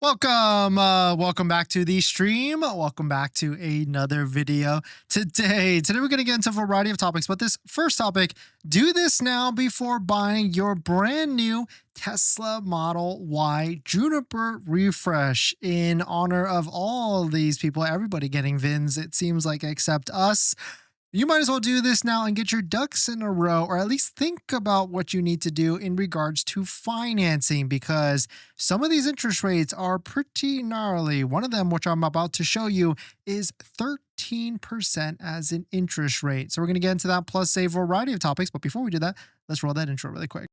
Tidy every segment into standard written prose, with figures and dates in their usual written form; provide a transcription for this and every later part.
Welcome back to the stream. Welcome back to another video. Today we're going to get into a variety of topics, but this first topic, do this now before buying your brand new Tesla Model Y Juniper refresh in honor of all these people, everybody getting VINs, it seems like, except us. You might as well do this now and get your ducks in a row, or at least think about what you need to do in regards to financing, because some of these interest rates are pretty gnarly. One of them, which I'm about to show you, is 13% as an interest rate. So we're going to get into that plus a variety of topics. But before we do that, let's roll that intro really quick.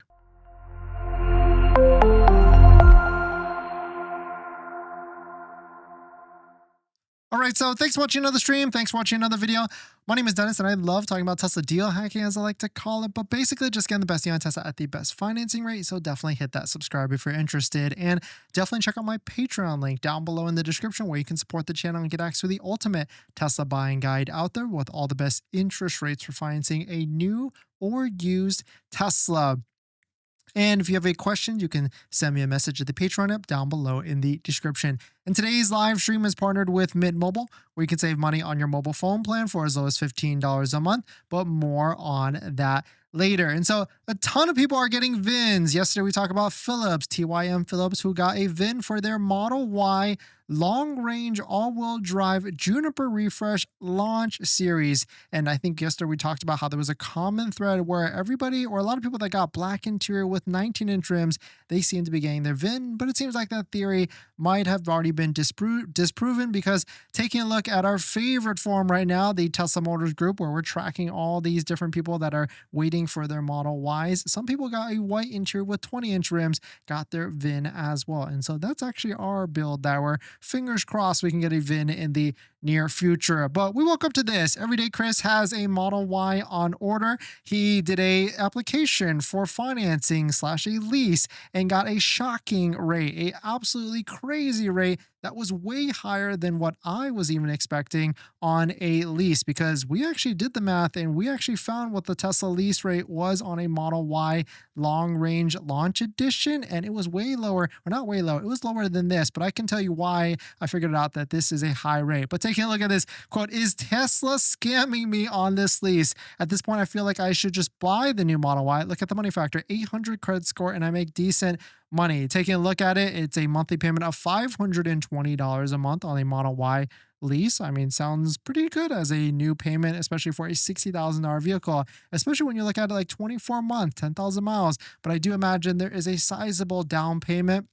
All right, so thanks for watching another stream. Thanks for watching another video. My name is Dennis, and I love talking about Tesla deal hacking, as I like to call it, but basically just getting the best deal on Tesla at the best financing rate. So definitely hit that subscribe if you're interested, and definitely check out my Patreon link down below in the description, where you can support the channel and get access to the ultimate Tesla buying guide out there with all the best interest rates for financing a new or used Tesla. And if you have a question, you can send me a message at the Patreon app down below in the description. And today's live stream is partnered with Mint Mobile, where you can save money on your mobile phone plan for as low as $15 a month, but more on that later. And so a ton of people are getting VINs. Yesterday we talked about Philips, TYM Philips, who got a VIN for their Model Y long-range all-wheel drive Juniper refresh launch series. And I think yesterday we talked about how there was a common thread where everybody, or a lot of people that got black interior with 19-inch rims, they seem to be getting their VIN. But it seems like that theory might have already been disproven, because taking a look at our favorite forum right now, the Tesla Motors group, where we're tracking all these different people that are waiting for their Model Ys, some people got a white interior with 20-inch rims, got their VIN as well. And so that's actually our build that we're fingers crossed we can get a VIN in the near future. But we woke up to this. Everyday Chris has a Model Y on order. He did a application for financing / a lease and got a shocking rate, a absolutely crazy rate that was way higher than what I was even expecting on a lease, because we actually did the math and we actually found what the Tesla lease rate was on a Model Y long range launch edition, and it was way lower, or not way low, it was lower than this, but I can tell you why I figured out that this is a high rate. But taking a look at this quote, is Tesla scamming me on this lease? At this point, I feel like I should just buy the new Model Y. Look at the money factor, 800 credit score, and I make decent money. Taking a look at it, it's a monthly payment of $520 a month on a Model Y lease. I mean, sounds pretty good as a new payment, especially for a $60,000 vehicle, especially when you look at it like 24 months, 10,000 miles. But I do imagine there is a sizable down payment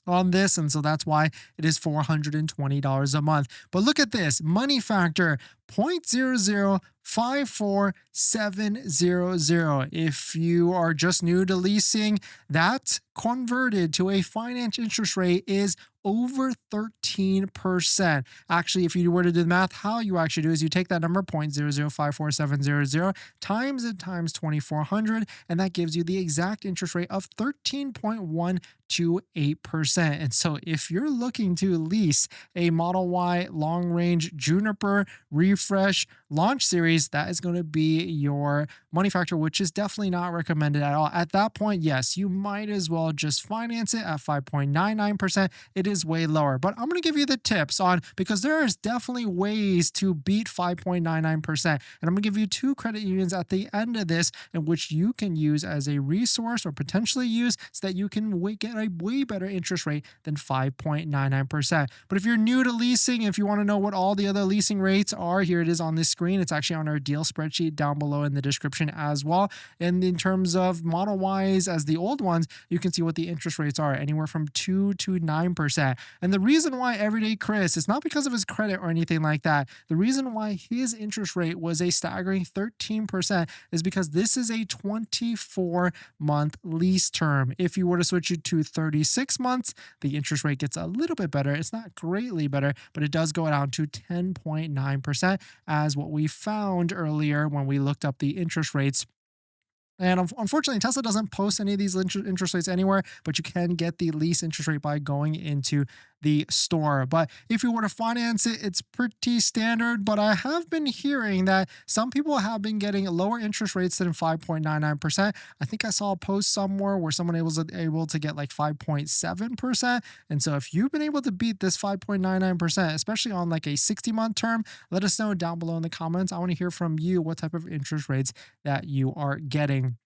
on this, and so that's why it is $420 a month. But look at this money factor, 0.0054700. If you are just new to leasing, that converted to a finance interest rate is over 13%. Actually, if you were to do the math, how you actually do is you take that number, 0.0054700, times it times 2400, and that gives you the exact interest rate of 13.128%. And so if you're looking to lease a Model Y long-range Juniper refresh launch series, that is going to be your money factor, which is definitely not recommended at all. At that point, yes, you might as well just finance it at 5.99%. It is way lower, but I'm going to give you the tips on, because there is definitely ways to beat 5.99%. And I'm going to give you two credit unions at the end of this, in which you can use as a resource or potentially use so that you can get a way better interest rate than 5.99%. But if you're new to leasing, if you want to know what all the other leasing rates are, here it is on this screen. It's actually on our deal spreadsheet down below in the description as well. And in terms of Model Ys as the old ones, you can see what the interest rates are, anywhere from 2 to 9%. And the reason why Everyday Chris, it's not because of his credit or anything like that. The reason why his interest rate was a staggering 13% is because this is a 24-month lease term. If you were to switch it to 36 months, the interest rate gets a little bit better. It's not greatly better, but it does go down to 10.9%, as what we found earlier when we looked up the interest rates. And unfortunately, Tesla doesn't post any of these interest rates anywhere, but you can get the lease interest rate by going into the store. But if you were to finance it, it's pretty standard. But I have been hearing that some people have been getting lower interest rates than 5.99%. I think I saw a post somewhere where someone was able to get like 5.7%. And so if you've been able to beat this 5.99%, especially on like a 60-month term, let us know down below in the comments. I want to hear from you what type of interest rates that you are getting,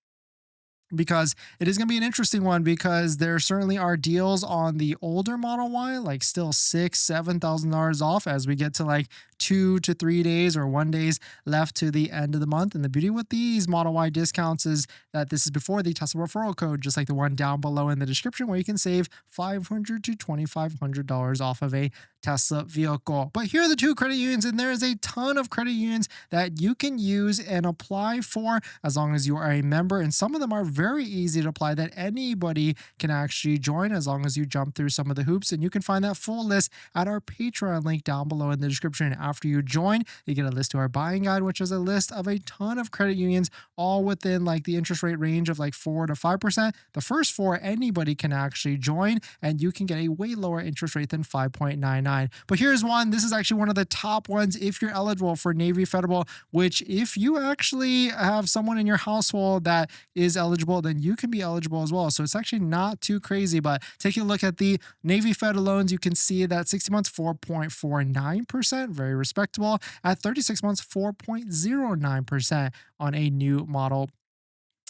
because it is going to be an interesting one, because there certainly are deals on the older Model Y, like still $6,000-$7,000 off as we get to like 2 to 3 days or 1 days left to the end of the month. And the beauty with these Model Y discounts is that this is before the Tesla referral code, just like the one down below in the description, where you can save $500 to $2,500 off of a Tesla vehicle. But here are the two credit unions, and there is a ton of credit unions that you can use and apply for as long as you are a member. And some of them are very easy to apply, that anybody can actually join as long as you jump through some of the hoops. And you can find that full list at our Patreon link down below in the description. After you join, you get a list to our buying guide, which is a list of a ton of credit unions, all within like the interest rate range of like 4 to 5%. The first four, anybody can actually join, and you can get a way lower interest rate than 5.99. But here's one. This is actually one of the top ones if you're eligible for Navy Federal, which if you actually have someone in your household that is eligible, then you can be eligible as well. So it's actually not too crazy. But taking a look at the Navy Federal loans, you can see that 60 months, 4.49%, very respectable. At 36 months, 4.09% on a new Model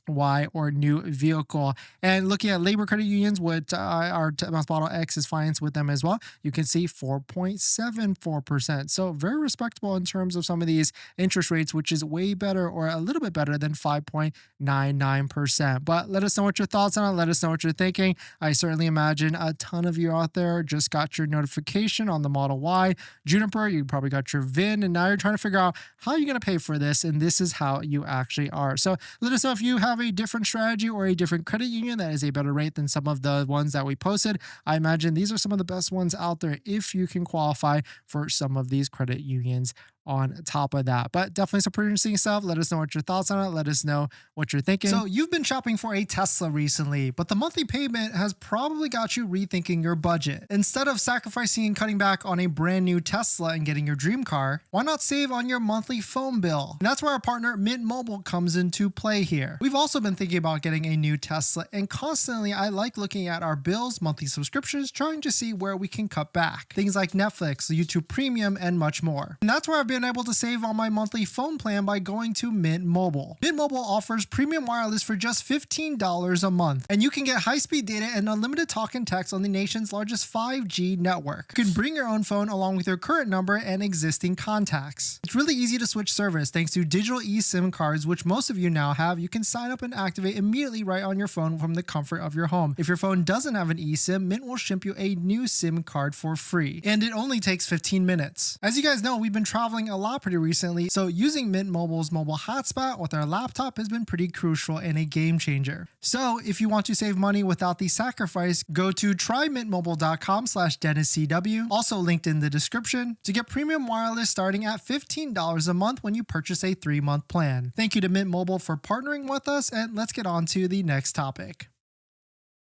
Y or new vehicle. And looking at labor credit unions, what our Mass Model X is financed with them as well, you can see 4.74%. So very respectable in terms of some of these interest rates, which is way better, or a little bit better than 5.99%. But let us know what your thoughts on it. Let us know what you're thinking. I certainly imagine a ton of you out there just got your notification on the Model Y. Juniper, you probably got your VIN, and now you're trying to figure out how you're going to pay for this. And this is how you actually are. So let us know if you have a different strategy or a different credit union that is a better rate than some of the ones that we posted. I imagine these are some of the best ones out there if you can qualify for some of these credit unions on top of that. But definitely some pretty interesting stuff. Let us know what your thoughts on it. Let us know what you're thinking. So you've been shopping for a Tesla recently, but the monthly payment has probably got you rethinking your budget. Instead of sacrificing and cutting back on a brand new Tesla and getting your dream car, why not save on your monthly phone bill? And that's where our partner Mint Mobile comes into play here. We've also been thinking about getting a new Tesla, and constantly I like looking at our bills, monthly subscriptions, trying to see where we can cut back. Things like Netflix, YouTube Premium, and much more. And that's where I've been able to save on my monthly phone plan by going to Mint Mobile. Mint Mobile offers premium wireless for just $15 a month, and you can get high-speed data and unlimited talk and text on the nation's largest 5G network. You can bring your own phone along with your current number and existing contacts. It's really easy to switch service thanks to digital eSIM cards, which most of you now have. You can sign up and activate immediately right on your phone from the comfort of your home. If your phone doesn't have an eSIM, Mint will ship you a new SIM card for free, and it only takes 15 minutes. As you guys know, we've been traveling a lot pretty recently, so using Mint Mobile's mobile hotspot with our laptop has been pretty crucial and a game changer. So if you want to save money without the sacrifice, go to trymintmobile.com/DennisCW, also linked in the description, to get premium wireless starting at $15 a month when you purchase a 3-month plan. Thank you to Mint Mobile for partnering with us, and let's get on to the next topic.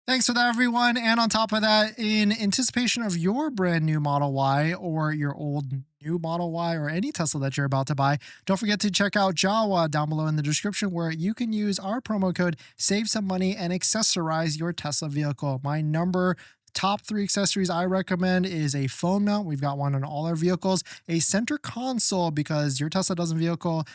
Thanks for that, everyone. And on top of that, in anticipation of your brand new Model Y or your old new Model Y or any Tesla that you're about to buy, don't forget to check out Jawa down below in the description, where you can use our promo code, save some money, and accessorize your Tesla vehicle. My top 3 accessories I recommend is a phone mount. We've got one on all our vehicles. A center console, because your Tesla vehicle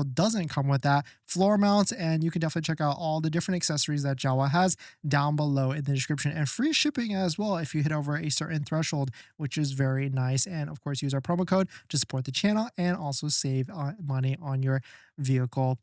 doesn't come with that. Floor mounts, and you can definitely check out all the different accessories that Jawa has down below in the description. And free shipping as well if you hit over a certain threshold, which is very nice. And of course, use our promo code to support the channel and also save money on your vehicle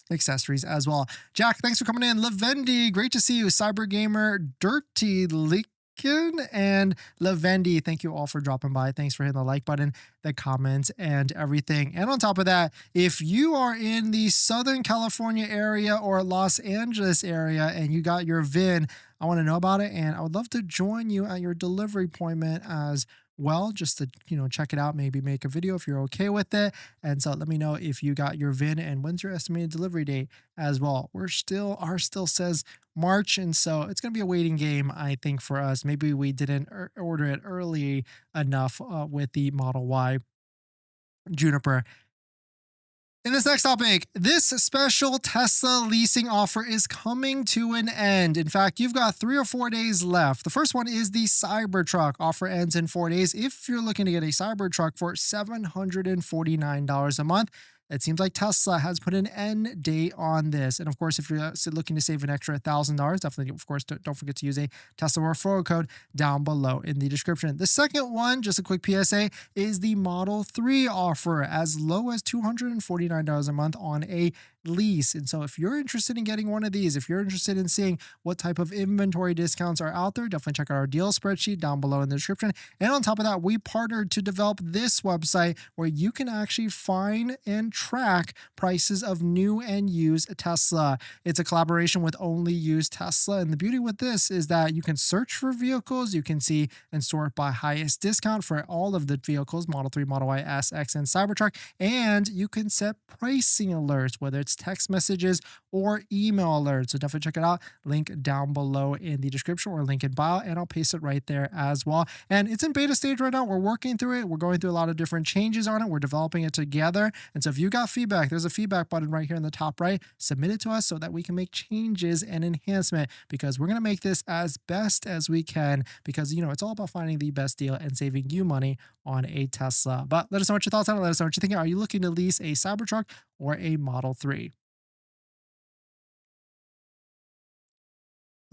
accessories as well. Jack, thanks for coming in. Lavendi, great to see you. Cyber Gamer, Dirty Licken, and Lavendi, thank you all for dropping by. Thanks for hitting the like button, the comments, and everything. And on top of that, if you are in the Southern California area or Los Angeles area and you got your VIN, I want to know about it, and I would love to join you at your delivery appointment as well, just to check it out, maybe make a video if you're okay with it. And so let me know if you got your VIN and when's your estimated delivery date as well. Ours still says March, and so it's gonna be a waiting game, I think, for us. Maybe we didn't order it early enough with the Model Y Juniper. In this next topic, this special Tesla leasing offer is coming to an end. In fact, you've got 3 or 4 days left. The first one is the Cybertruck. Offer ends in 4 days. If you're looking to get a Cybertruck for $749 a month, it seems like Tesla has put an end date on this. And of course, if you're looking to save an extra $1,000, definitely, of course, don't forget to use a Tesla referral code down below in the description. The second one, just a quick PSA, is the Model 3 offer, as low as $249 a month on a lease. And so if you're interested in getting one of these, if you're interested in seeing what type of inventory discounts are out there, definitely check out our deal spreadsheet down below in the description. And on top of that, we partnered to develop this website where you can actually find and track prices of new and used Tesla. It's a collaboration with Only Used Tesla. And the beauty with this is that you can search for vehicles, you can see and sort by highest discount for all of the vehicles, Model 3, Model Y, S, X, and Cybertruck. And you can set pricing alerts, whether it's text messages or email alerts. So definitely check it out. Link down below in the description or link in bio, and I'll paste it right there as well. And it's in beta stage right now. We're working through it. We're going through a lot of different changes on it. We're developing it together. And so if you got feedback, there's a feedback button right here in the top right. Submit it to us so that we can make changes and enhancement, because we're going to make this as best as we can, because it's all about finding the best deal and saving you money on a Tesla. But let us know what your thoughts are. Let us know what you're thinking. Are you looking to lease a Cybertruck or a Model 3?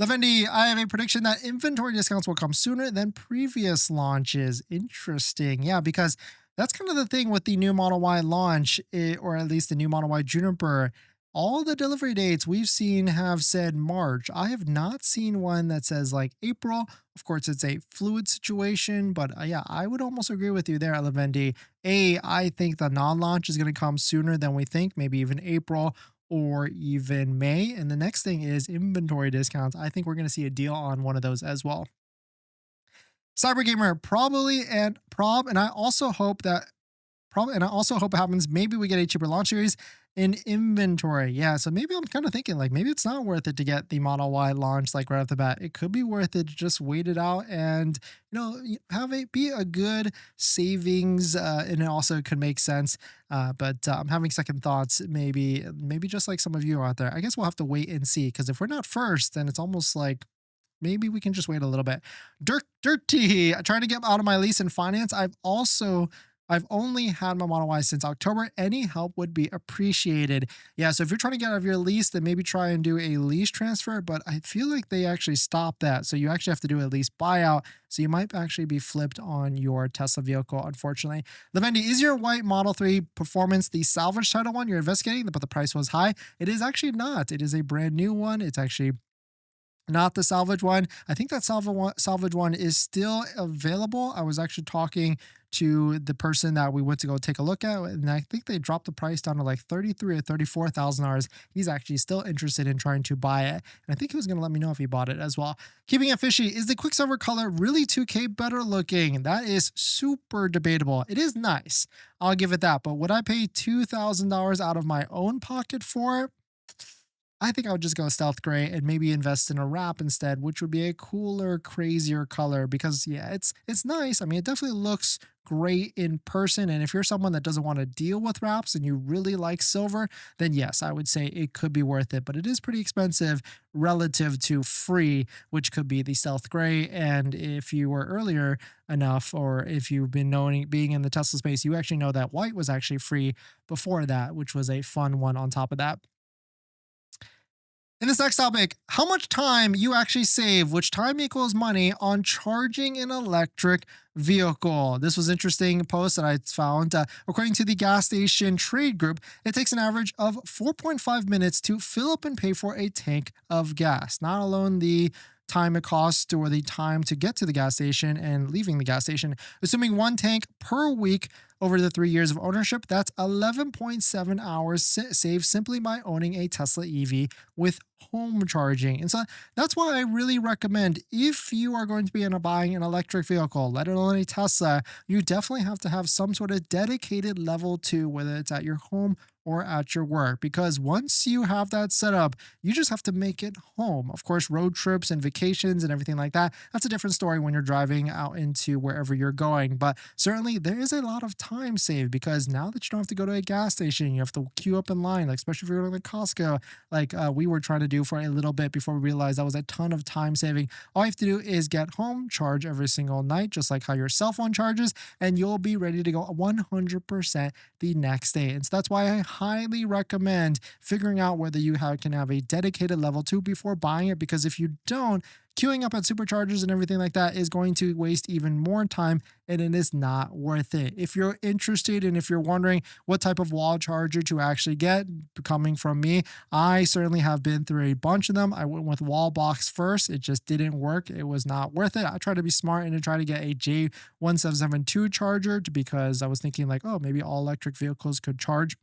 Lavendi, I have a prediction that inventory discounts will come sooner than previous launches. Interesting. Yeah, because that's kind of the thing with the new Model Y launch, or at least the new Model Y Juniper. All the delivery dates we've seen have said March. I have not seen one that says like April. Of course, it's a fluid situation, but yeah, I would almost agree with you there, Lavendi. I think the non-launch is going to come sooner than we think, maybe even April or even May. And the next thing is inventory discounts. I think we're going to see a deal on one of those as well. Cybergamer, probably, and I also hope that it happens. Maybe we get a cheaper launch series in inventory. Yeah, so maybe I'm kind of thinking like maybe it's not worth it to get the Model Y launch like right off the bat. It could be worth it to just wait it out and have it be a good savings, and it also could make sense. But I'm having second thoughts. Maybe just like some of you out there. I guess we'll have to wait and see, because if we're not first, then it's almost like maybe we can just wait a little bit. Dirty, trying to get out of my lease and finance. I've only had my Model Y since October. Any help would be appreciated. Yeah, so if you're trying to get out of your lease, then maybe try and do a lease transfer, but I feel like they actually stopped that. So you actually have to do a lease buyout. So you might actually be flipped on your Tesla vehicle, unfortunately. Lavendi, is your white Model 3 Performance the salvage title one you're investigating, but the price was high? It is actually not. It is a brand new one. It's actually not the salvage one. I think that salvage one is still available. I was actually talking to the person that we went to go take a look at, and I think they dropped the price down to like $33,000 or $34,000. He's actually still interested in trying to buy it, and I think he was going to let me know if he bought it as well. Keeping it fishy, is the Quicksilver color really 2K better looking? That is super debatable. It is nice, I'll give it that, but would I pay $2,000 out of my own pocket for it? I think I would just go stealth gray and maybe invest in a wrap instead, which would be a cooler, crazier color, because yeah, it's nice. I mean, it definitely looks great in person. And if you're someone that doesn't want to deal with wraps and you really like silver, then yes, I would say it could be worth it, but it is pretty expensive relative to free, which could be the stealth gray. And if you were earlier enough, or if you've been being in the Tesla space, you actually know that white was actually free before that, which was a fun one on top of that. In this next topic, how much time you actually save, which time equals money on charging an electric vehicle. This was an interesting post that I found. According to the gas station trade group, it takes an average of 4.5 minutes to fill up and pay for a tank of gas. Not alone the time it costs or the time to get to the gas station and leaving the gas station. Assuming one tank per week over the 3 years of ownership. That's 11.7 hours saved simply by owning a Tesla EV with home charging. And so that's why I really recommend, if you are going to be buying an electric vehicle, let alone a Tesla, you definitely have to have some sort of dedicated level 2, whether it's at your home or at your work, because once you have that set up, you just have to make it home. Of course, road trips and vacations and everything like that, that's a different story when you're driving out into wherever you're going. But certainly there is a lot of time saved, because now that you don't have to go to a gas station, you have to queue up in line, like especially if you're going to Costco, like we were trying to do for a little bit before we realized that was a ton of time saving. All you have to do is get home, charge every single night, just like how your cell phone charges, and you'll be ready to go 100% the next day. And so that's why I highly recommend figuring out whether you can have a dedicated level 2 before buying it, because if you don't, queuing up at superchargers and everything like that is going to waste even more time, and it is not worth it. If you're interested and if you're wondering what type of wall charger to actually get, coming from me, I certainly have been through a bunch of them. I went with Wallbox first. It just didn't work. It was not worth it. I tried to be smart and to try to get a J1772 charger, because I was thinking like, oh, maybe all electric vehicles could charge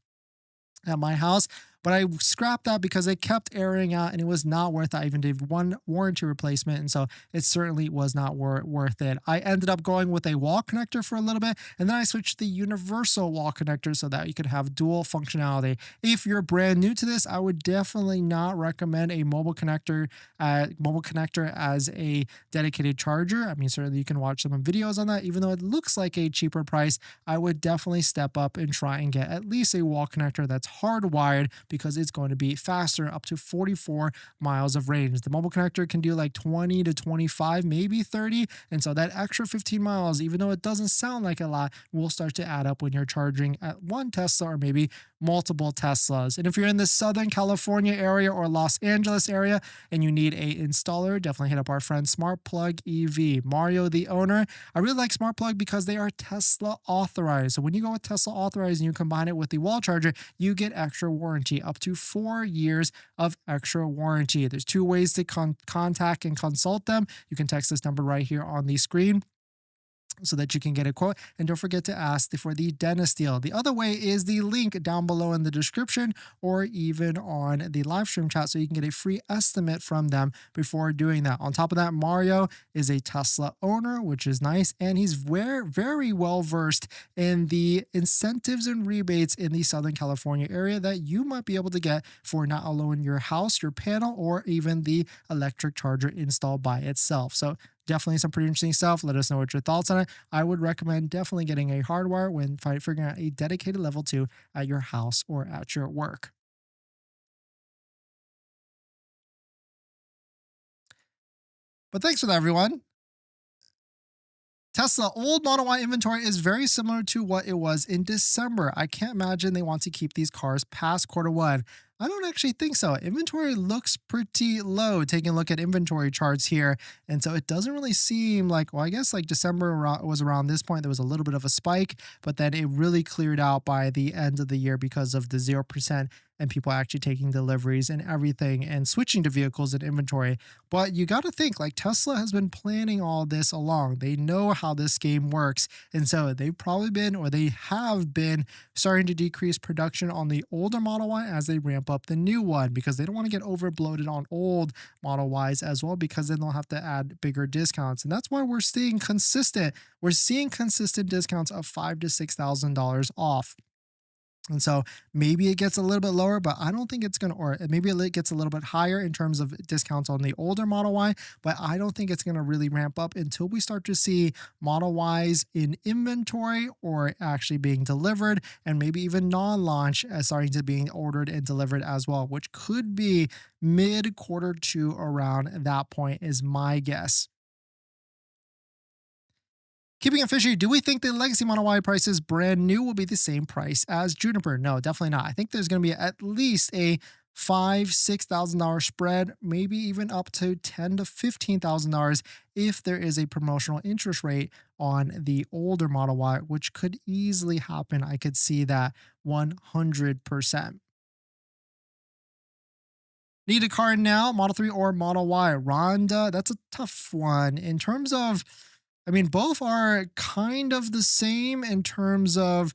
at my house, but I scrapped that because it kept airing out and it was not worth it. I even did one warranty replacement, and so it certainly was not worth it. I ended up going with a wall connector for a little bit, and then I switched to the universal wall connector so that you could have dual functionality. If you're brand new to this, I would definitely not recommend a mobile connector as a dedicated charger. I mean, certainly you can watch some videos on that. Even though it looks like a cheaper price, I would definitely step up and try and get at least a wall connector that's hardwired, because it's going to be faster, up to 44 miles of range. The mobile connector can do like 20 to 25, maybe 30. And so that extra 15 miles, even though it doesn't sound like a lot, will start to add up when you're charging at one Tesla or maybe multiple Teslas. And if you're in the Southern California area or Los Angeles area and you need a installer, definitely hit up our friend SmartPlug EV. Mario, the owner. I really like SmartPlug because they are Tesla authorized. So when you go with Tesla authorized and you combine it with the wall charger, you get extra warranty, up to 4 years of extra warranty. There's 2 ways to contact and consult them. You can text this number right here on the screen so that you can get a quote. And don't forget to ask for the dentist deal. The other way is the link down below in the description, or even on the live stream chat, so you can get a free estimate from them before doing that. On top of that, Mario is a Tesla owner, which is nice, and he's very well versed in the incentives and rebates in the Southern California area that you might be able to get for not alone your house, your panel, or even the electric charger installed by itself. So definitely some pretty interesting stuff. Let us know what your thoughts on it. I would recommend definitely getting a hardwire when figuring out a dedicated level 2 at your house or at your work. But thanks for that, everyone. Tesla old Model Y inventory is very similar to what it was in December. I can't imagine they want to keep these cars past Q1. I don't actually think so. Inventory looks pretty low, taking a look at inventory charts here. And so it doesn't really seem like, well, I guess like December was around this point, there was a little bit of a spike, but then it really cleared out by the end of the year because of the 0% and people actually taking deliveries and everything and switching to vehicles in inventory. But you got to think, like, Tesla has been planning all this along. They know how this game works. And so they've probably been, or they have been, starting to decrease production on the older Model Y as they ramp up the new one, because they don't want to get over bloated on old Model Ys as well, because then they'll have to add bigger discounts. And that's why we're seeing consistent discounts of $5,000 to $6,000 off. And so maybe it gets a little bit lower, but I don't think it's going to, or maybe it gets a little bit higher in terms of discounts on the older Model Y, but I don't think it's going to really ramp up until we start to see Model Ys in inventory or actually being delivered, and maybe even non-launch as starting to being ordered and delivered as well, which could be mid Q2 around that point is my guess. Keeping it fishy, do we think the legacy Model Y prices brand new will be the same price as Juniper? No, definitely not. I think there's going to be at least a $5,000-$6,000 spread, maybe even up to $10,000 to $15,000 if there is a promotional interest rate on the older Model Y, which could easily happen. I could see that 100%. Need a car now, Model 3 or Model Y? Rhonda, that's a tough one. In terms of I mean, both are kind of the same in terms of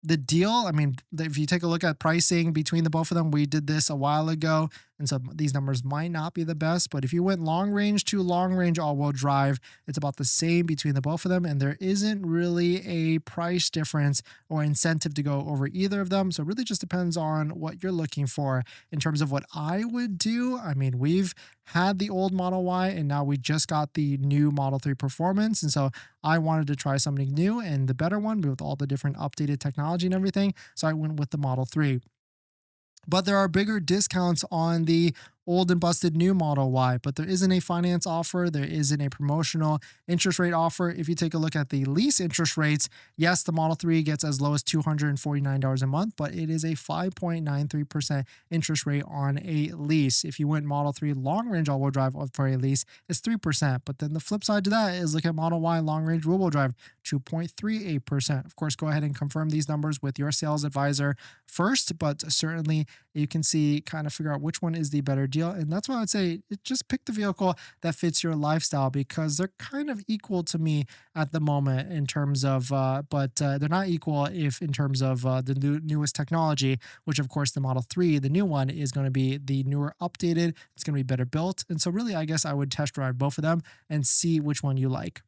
the deal. I mean, if you take a look at pricing between the both of them, we did this a while ago, and so these numbers might not be the best. But if you went long range to long range all-wheel drive, it's about the same between the both of them, and there isn't really a price difference or incentive to go over either of them. So it really just depends on what you're looking for. In terms of what I would do, I mean, we've had the old Model Y, and now we just got the new Model 3 Performance, and so I wanted to try something new and the better one with all the different updated technology and everything. So I went with the Model 3. But there are bigger discounts on the old and busted new Model Y, but there isn't a finance offer. There isn't a promotional interest rate offer. If you take a look at the lease interest rates, yes, the Model 3 gets as low as $249 a month, but it is a 5.93% interest rate on a lease. If you went Model 3 long range all-wheel drive for a lease, it's 3%. But then the flip side to that is look at Model Y long range Robo drive, 2.38%. Of course, go ahead and confirm these numbers with your sales advisor first, but certainly you can see, kind of figure out which one is the better deal. And that's why I would say just pick the vehicle that fits your lifestyle, because they're kind of equal to me at the moment in terms of, but they're not equal if in terms of the newest technology, which of course the Model 3, the new one, is going to be the newer updated. It's going to be better built. And so really, I guess I would test drive both of them and see which one you like.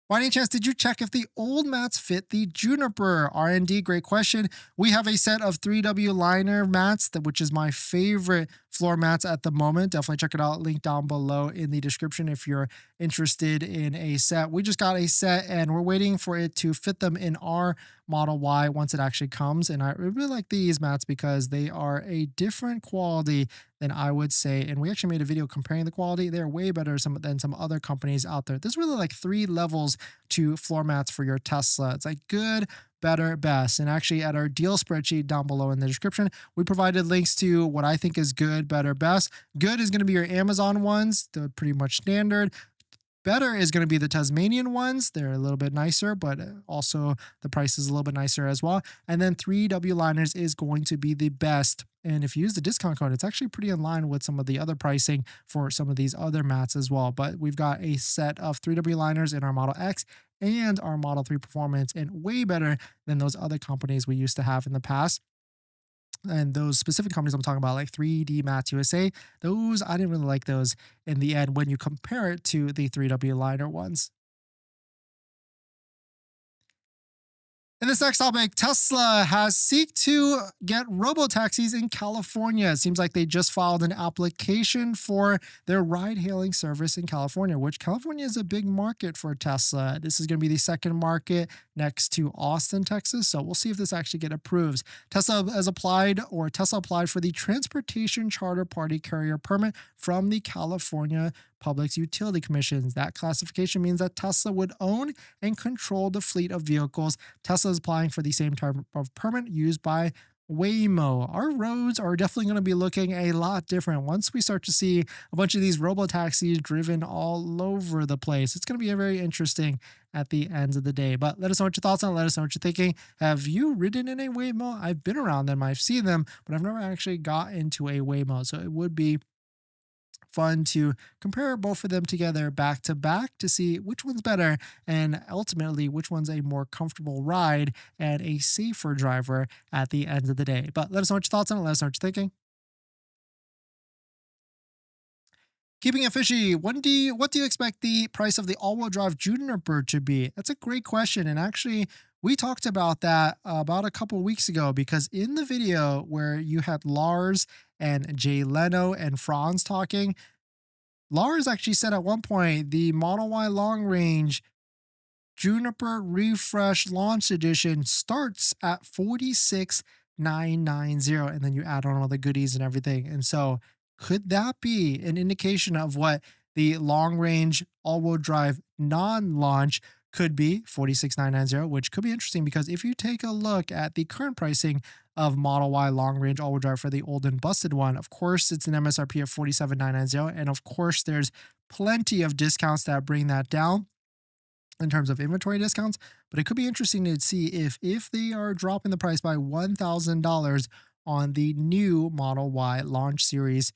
By any chance, did you check if the old mats fit the Juniper? R&D, great question. We have a set of 3W liner mats, which is my favorite floor mats at the moment. Definitely check it out. Link down below in the description if you're interested in a set. We just got a set and we're waiting for it to fit them in our Model Y once it actually comes. And I really like these mats because they are a different quality than I would say. And we actually made a video comparing the quality. They're way better than some other companies out there. There's really like 3 levels to floor mats for your Tesla. It's like good, better, best. And actually at our deal spreadsheet down below in the description, we provided links to what I think is good, better, best. Good is going to be your Amazon ones. They're pretty much standard. Better is going to be the Tasmanian ones. They're a little bit nicer, but also the price is a little bit nicer as well. And then 3W liners is going to be the best. And if you use the discount code, it's actually pretty in line with some of the other pricing for some of these other mats as well. But we've got a set of 3W liners in our Model X and our Model 3 Performance, and way better than those other companies we used to have in the past. And those specific companies I'm talking about, like 3D Mats USA, those, I didn't really like those in the end when you compare it to the 3W liner ones. In this next topic, Tesla has seeked to get robo-taxis in California. It seems like they just filed an application for their ride-hailing service in California, which California is a big market for Tesla. This is going to be the second market next to Austin, Texas. So we'll see if this actually gets approved. Tesla applied for the Transportation Charter Party Carrier Permit from the California Public Utility Commission. That classification means that Tesla would own and control the fleet of vehicles. Tesla is applying for the same type of permit used by Waymo. Our roads are definitely going to be looking a lot different once we start to see a bunch of these robo-taxis driven all over the place. It's going to be very interesting at the end of the day. But let us know what your thoughts on it. Let us know what you're thinking. Have you ridden in a Waymo? I've been around them. I've seen them, but I've never actually got into a Waymo. So it would be fun to compare both of them together back to back to see which one's better and ultimately which one's a more comfortable ride and a safer driver at the end of the day. But let us know what your thoughts on it. Let us know what you're thinking. Keeping it fishy, what do you expect the price of the all-wheel drive Juniper to be? That's a great question. And actually, we talked about that about a couple weeks ago, because in the video where you had Lars and Jay Leno and Franz talking, Lars actually said at one point the Model Y long range Juniper Refresh Launch Edition starts at 46,990, and then you add on all the goodies and everything. And so could that be an indication of what the long range all-wheel drive non-launch could be, 46,990, which could be interesting, because if you take a look at the current pricing of Model Y long range all-wheel drive for the old and busted one, of course it's an MSRP of 47,990, and of course there's plenty of discounts that bring that down in terms of inventory discounts. But it could be interesting to see if they are dropping the price by $1,000 on the new Model Y launch series,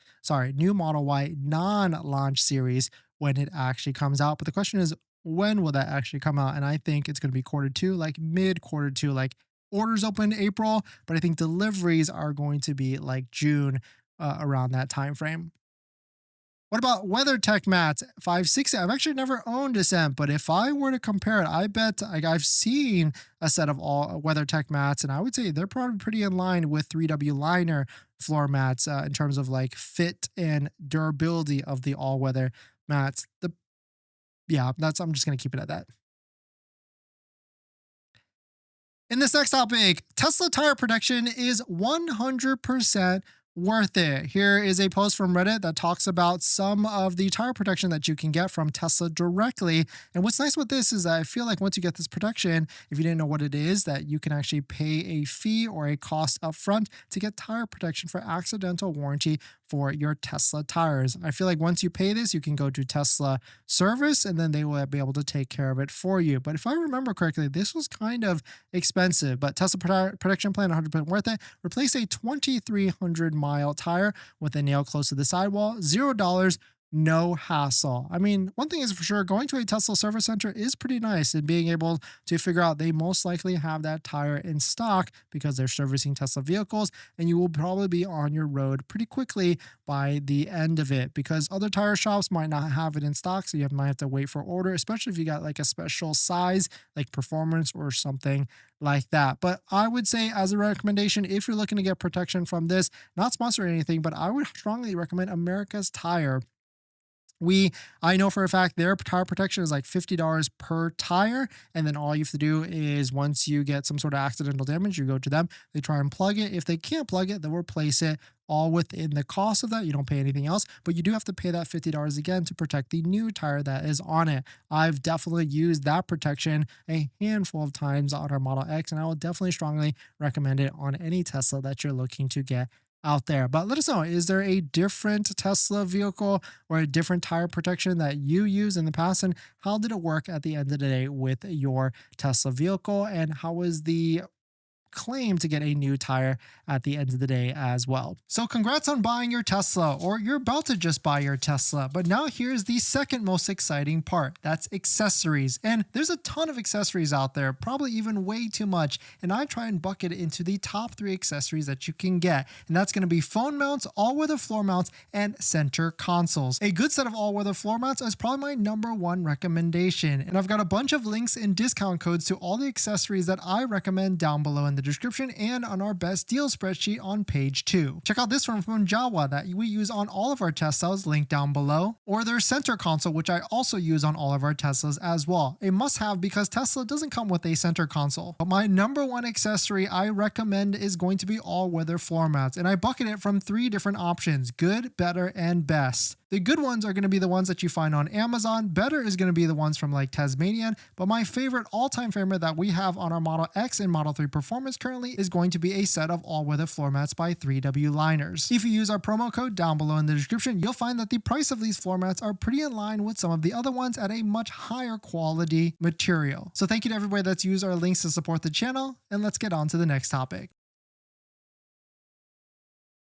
new Model Y non-launch series, when it actually comes out. But the question is, when will that actually come out? And I think it's going to be Q2, like mid Q2, like orders open April, but I think deliveries are going to be like June, around that time frame. What about WeatherTech mats 560? I've actually never owned a set, but if I were to compare it, I bet like I've seen a set of all WeatherTech mats, and I would say they're probably pretty in line with 3W liner floor mats in terms of like fit and durability of the all weather mats. I'm just gonna keep it at that. In this next topic, Tesla tire protection is 100% worth it. Here is a post from Reddit that talks about some of the tire protection that you can get from Tesla directly. And what's nice with this is that I feel like once you get this protection, if you didn't know what it is, that you can actually pay a fee or a cost upfront to get tire protection for accidental warranty for your Tesla tires. I feel like once you pay this, you can go to Tesla service and then they will be able to take care of it for you. But if I remember correctly, this was kind of expensive, but Tesla protection plan 100% worth it. Replace a 2,300-mile tire with a nail close to the sidewall, $0, no hassle. I mean, one thing is for sure, going to a Tesla service center is pretty nice, and being able to figure out they most likely have that tire in stock because they're servicing Tesla vehicles, and you will probably be on your road pretty quickly by the end of it, because other tire shops might not have it in stock, so might have to wait for order, especially if you got like a special size like Performance or something like that. But I would say, as a recommendation, if you're looking to get protection from this, not sponsored or anything, but I would strongly recommend America's Tire. I know for a fact their tire protection is like $50 per tire. And then all you have to do is, once you get some sort of accidental damage, you go to them, they try and plug it. If they can't plug it, they'll replace it, all within the cost of that. You don't pay anything else, but you do have to pay that $50 again to protect the new tire that is on it. I've definitely used that protection a handful of times on our Model X, and I will definitely strongly recommend it on any Tesla that you're looking to get out there. But let us know, is there a different Tesla vehicle or a different tire protection that you use in the past, and how did it work at the end of the day with your Tesla vehicle, and how was the claim to get a new tire at the end of the day as well? So congrats on buying your Tesla, or you're about to just buy your Tesla. But now here's the second most exciting part. That's accessories. And there's a ton of accessories out there, probably even way too much. And I try and bucket it into the top 3 accessories that you can get. And that's going to be phone mounts, all-weather floor mounts, and center consoles. A good set of all-weather floor mounts is probably my #1 recommendation. And I've got a bunch of links and discount codes to all the accessories that I recommend down below in the description and on our best deal spreadsheet on page 2. Check out this one from Jawa that we use on all of our Teslas, linked down below, or their center console, which I also use on all of our Teslas as well. A must-have because Tesla doesn't come with a center console. But my #1 accessory I recommend is going to be all-weather floor mats, and I bucket it from 3 different options: good, better, and best. The good ones are going to be the ones that you find on Amazon. Better is going to be the ones from like Tasmanian. But my favorite, all-time favorite that we have on our Model X and Model 3 Performance currently is going to be a set of all-weather floor mats by 3W Liners. If you use our promo code down below in the description, you'll find that the price of these floor mats are pretty in line with some of the other ones at a much higher quality material. So thank you to everybody that's used our links to support the channel, and let's get on to the next topic.